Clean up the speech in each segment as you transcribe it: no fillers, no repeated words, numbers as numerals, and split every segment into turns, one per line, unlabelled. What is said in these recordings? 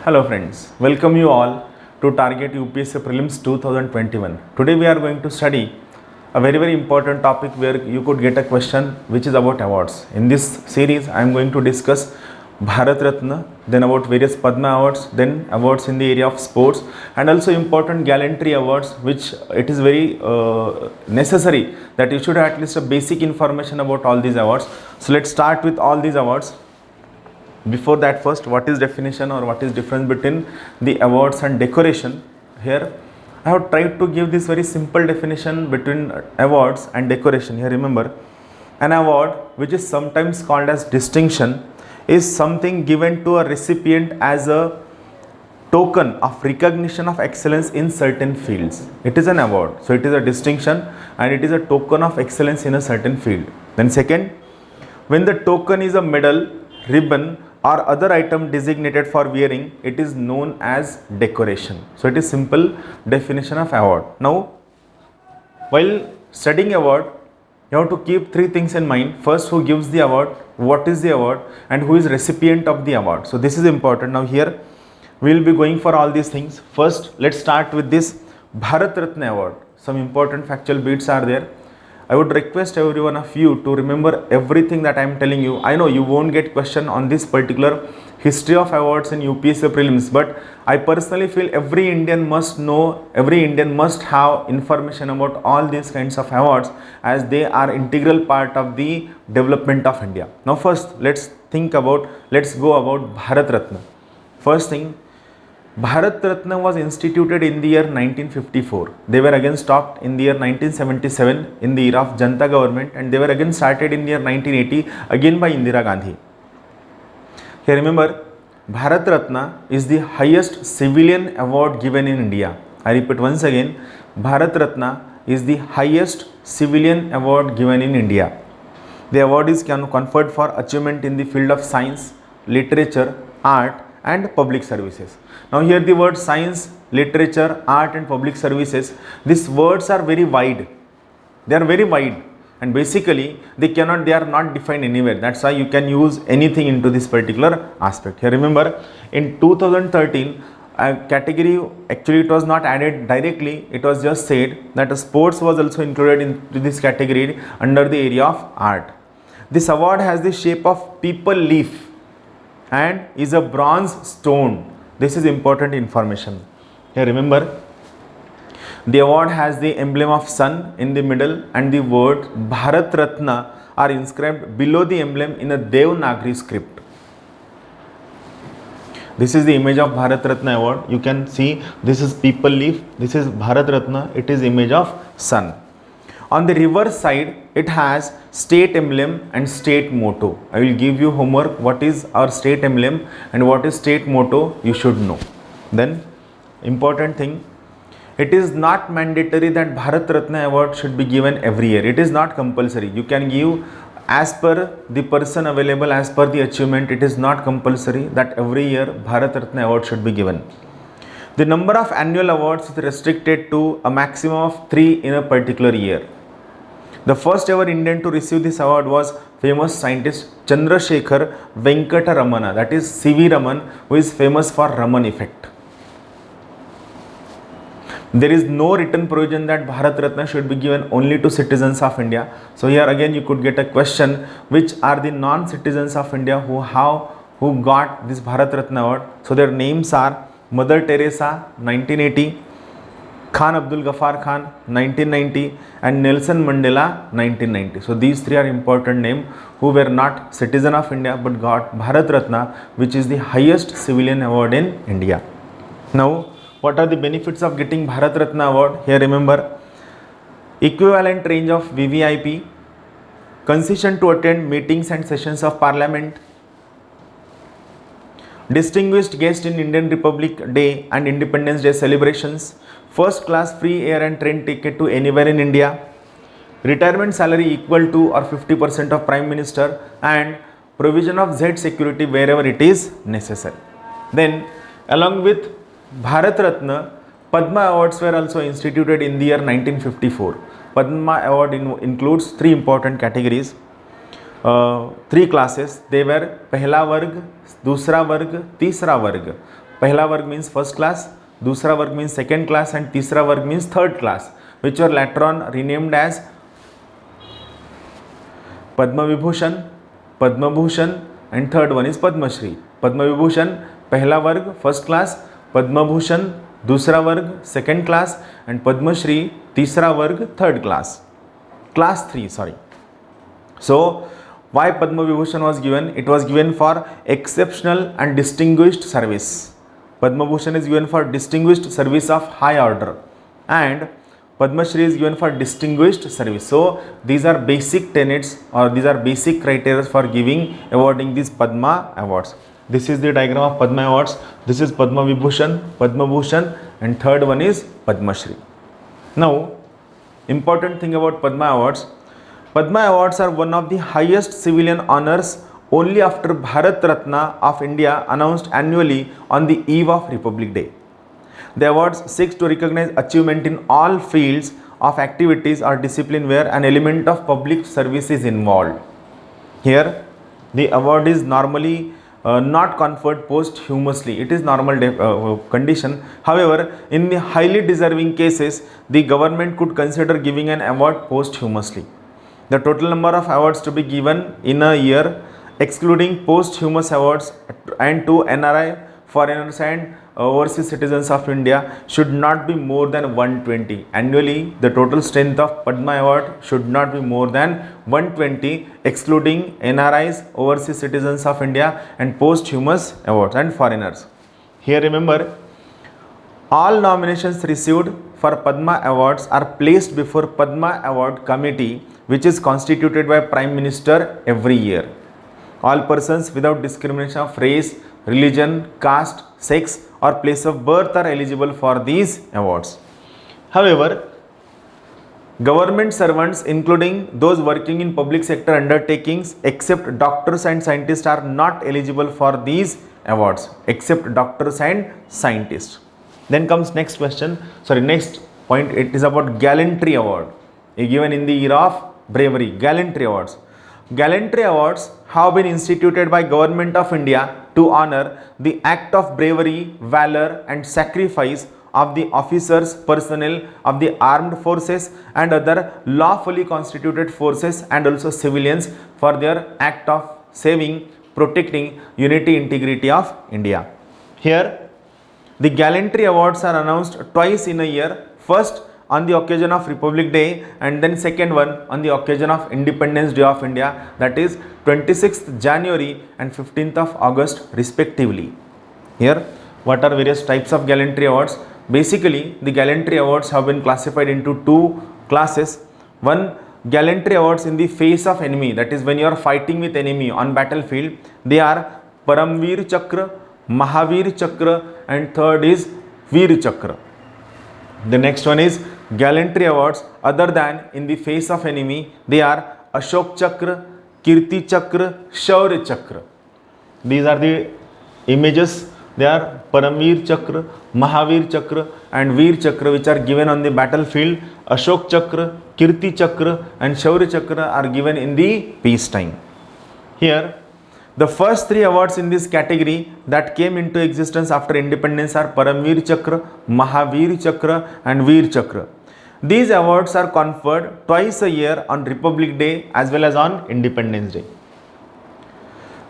Hello friends, welcome you all to Target UPSC Prelims 2021. Today we are going to study a very important topic where you could get a question which is about awards. In this series I am going to discuss Bharat Ratna, then about various Padma awards, then awards in the area of sports and also important gallantry awards, which it is very necessary that you should have at least a basic information about all these awards. So let's start with all these awards. Before that, first, what is definition or what is difference between the awards and decoration? Here I have tried to give this very simple definition between awards and decoration. Here remember, an award, which is sometimes called as distinction, is something given to a recipient as a token of recognition of excellence in certain fields. It is an award, so it is a distinction and it is a token of excellence in a certain field. Then second, when the token is a medal, ribbon or other item designated for wearing, it is known as decoration. So it is simple definition of award. Now while studying award, you have to keep three things in mind. First, who gives the award, what is the award, and who is recipient of the award. So this is important. Now here we will be going for all these things. First, let's start with this Bharat Ratna award. Some important factual bits are there. I would request every one of you to remember everything that I am telling you. I know you won't get question on this particular history of awards in UPSC prelims, but I personally feel every Indian must know, every Indian must have information about all these kinds of awards, as they are integral part of the development of India. Now first, let's go about Bharat Ratna. First thing, Bharat Ratna was instituted in the year 1954. They were again stopped in the year 1977 in the era of Janata government, and they were again started in the year 1980 again by Indira Gandhi. Here remember, Bharat Ratna is the highest civilian award given in India. I repeat once again, Bharat Ratna is the highest civilian award given in India. The award is conferred for achievement in the field of science, literature, art and public services. Now here the word science, literature, art and public services, these words are very wide. They are very wide and basically they are not defined anywhere. That's why you can use anything into this particular aspect. Here remember, in 2013 a category, actually it was not added directly, it was just said that sports was also included into this category under the area of art. This award has the shape of people leaf and is a bronze stone. This is important information. Here remember, the award has the emblem of sun in the middle and the word Bharat Ratna are inscribed below the emblem in a Devanagari script. This is the image of Bharat Ratna award. You can see this is people leaf, this is Bharat Ratna, it is image of sun. On the reverse side, it has state emblem and state motto. I will give you homework. What is our state emblem and what is state motto, you should know. Then, important thing, it is not mandatory that Bharat Ratna award should be given every year. It is not compulsory. You can give as per the person available, as per the achievement. It is not compulsory that every year Bharat Ratna award should be given. The number of annual awards is restricted to a maximum of 3 in a particular year. The first ever Indian to receive this award was famous scientist Chandrasekhar Venkata Ramana, that is C.V. Raman, who is famous for Raman effect. There is no written provision that Bharat Ratna should be given only to citizens of India. So here again you could get a question, which are the non-citizens of India who got this Bharat Ratna award. So their names are Mother Teresa 1980, Khan Abdul Ghaffar Khan 1990 and Nelson Mandela 1990. So these three are important names who were not citizen of India but got Bharat Ratna, which is the highest civilian award in India. Now what are the benefits of getting Bharat Ratna award? Here remember, equivalent range of VVIP, concession to attend meetings and sessions of parliament, distinguished guest in Indian Republic Day and Independence Day celebrations, first class free air and train ticket to anywhere in India, retirement salary equal to or 50% of Prime Minister, and provision of Z security wherever it is necessary. Then along with Bharat Ratna, Padma awards were also instituted in the year 1954. Padma award includes three important categories. three classes. They were पहला वर्ग, दूसरा वर्ग, तीसरा वर्ग. पहला वर्ग means first class, दूसरा वर्ग मीन्स सेकेंड क्लास एंड तीसरा वर्ग means third class, which were later on renamed as Padma Vibhushan, Padma Bhushan and third one is Padmashri. Padma Vibhushan पहला वर्ग फर्स्ट क्लास, पद्म भूषण दूसरा वर्ग सेकेंड क्लास एंड पद्मश्री तीसरा वर्ग third class, class 3 sorry. So why Padma Vibhushan was given? It was given for exceptional and distinguished service. Padma Bhushan is given for distinguished service of high order and Padma Shri is given for distinguished service. So these are basic tenets or these are basic criteria for giving awarding these Padma awards. This is the diagram of Padma awards. This is Padma Vibhushan, Padma Bhushan and third one is Padma Shri. Now important thing about Padma awards, Padma awards are one of the highest civilian honors only after Bharat Ratna of India announced annually on the eve of Republic Day. The awards seeks to recognize achievement in all fields of activities or discipline where an element of public service is involved. Here the award is normally not conferred posthumously. It is normal condition. However, in the highly deserving cases, the government could consider giving an award posthumously. The total number of awards to be given in a year, excluding posthumous awards and to NRI, foreigners and overseas citizens of India, should not be more than 120. Annually, the total strength of Padma award should not be more than 120, excluding NRIs, overseas citizens of India and posthumous awards and foreigners. Here remember, all nominations received for Padma awards are placed before Padma award committee, which is constituted by Prime Minister every year. All persons without discrimination of race, religion, caste, sex or place of birth are eligible for these awards. However, government servants including those working in public sector undertakings except doctors and scientists are not eligible for these awards, except doctors and scientists. Then comes next question, next point, it is about gallantry award given in the era of bravery. Gallantry awards. Gallantry awards have been instituted by Government of India to honor the act of bravery, valor and sacrifice of the officers, personnel of the armed forces and other lawfully constituted forces and also civilians for their act of saving, protecting unity, integrity of India. Here the gallantry awards are announced twice in a year. First on the occasion of Republic Day and then second one on the occasion of Independence Day of India, that is 26th January and 15th of August respectively. Here what are various types of gallantry awards? Basically the gallantry awards have been classified into two classes. One, gallantry awards in the face of enemy, that is when you are fighting with enemy on battlefield, they are Paramveer Chakra, Mahavir Chakra and third is Veer Chakra. The next one is gallantry awards other than in the face of enemy, they are Ashok Chakra, Kirti Chakra, Shaurya Chakra. These are the images, they are Paramveer Chakra, Mahavir Chakra and Veer Chakra, which are given on the battlefield. Ashok Chakra, Kirti Chakra and Shaurya Chakra are given in the peace time. Here the first three awards in this category that came into existence after independence are Paramveer Chakra, Mahavir Chakra and Veer Chakra. These awards are conferred twice a year on Republic Day as well as on Independence Day.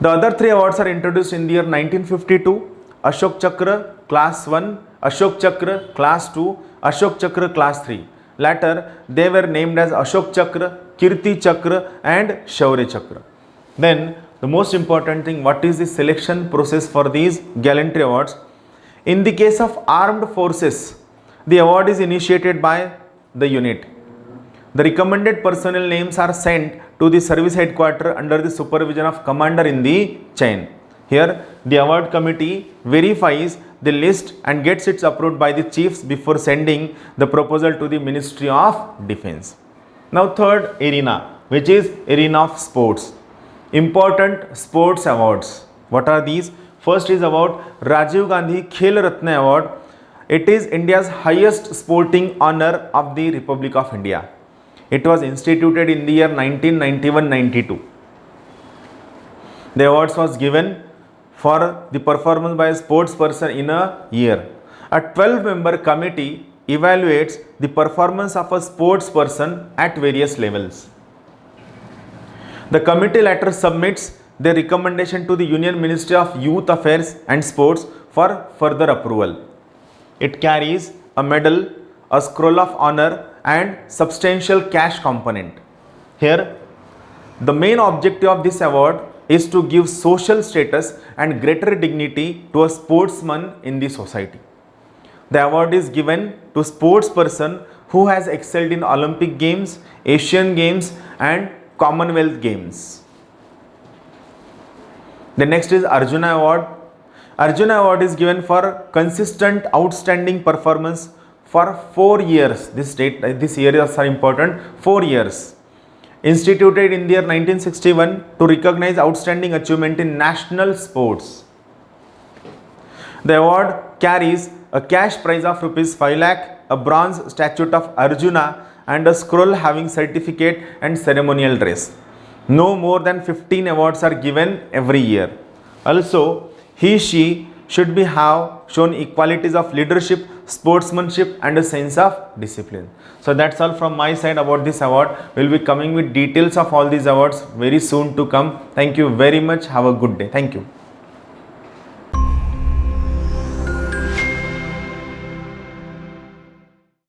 The other three awards are introduced in the year 1952, Ashok Chakra Class 1, Ashok Chakra Class 2, Ashok Chakra Class 3. Later they were named as Ashok Chakra, Kirti Chakra and Shaurya Chakra. Then the most important thing, what is the selection process for these gallantry awards? In the case of armed forces, the award is initiated by the unit. The recommended personnel names are sent to the service headquarters under the supervision of commander in the chain. Here the award committee verifies the list and gets it approved by the chiefs before sending the proposal to the Ministry of Defence. Now third arena, which is arena of sports. Important sports awards. What are these? First is about Rajiv Gandhi Khel Ratna Award. It is India's highest sporting honor of the Republic of India. It was instituted in the year 1991-92. The awards was given for the performance by a sports person in a year. A 12-member committee evaluates the performance of a sports person at various levels. The committee later submits their recommendation to the Union Ministry of Youth Affairs and Sports for further approval. It carries a medal, a scroll of honor and substantial cash component. Here, the main objective of this award is to give social status and greater dignity to a sportsman in the society. The award is given to sports person who has excelled in Olympic Games, Asian Games and Commonwealth Games. The next is Arjuna Award. Arjuna Award is given for consistent outstanding performance for 4 years. This years are important. 4 years. Instituted in the year 1961 to recognize outstanding achievement in national sports. The award carries a cash prize of rupees 5 lakh, a bronze statue of Arjuna and a scroll having certificate and ceremonial dress. No more than 15 awards are given every year. Also, she should have shown equalities of leadership, sportsmanship and a sense of discipline. So that's all from my side about this award. We'll be coming with details of all these awards very soon to come. Thank you very much. Have a good day. Thank you.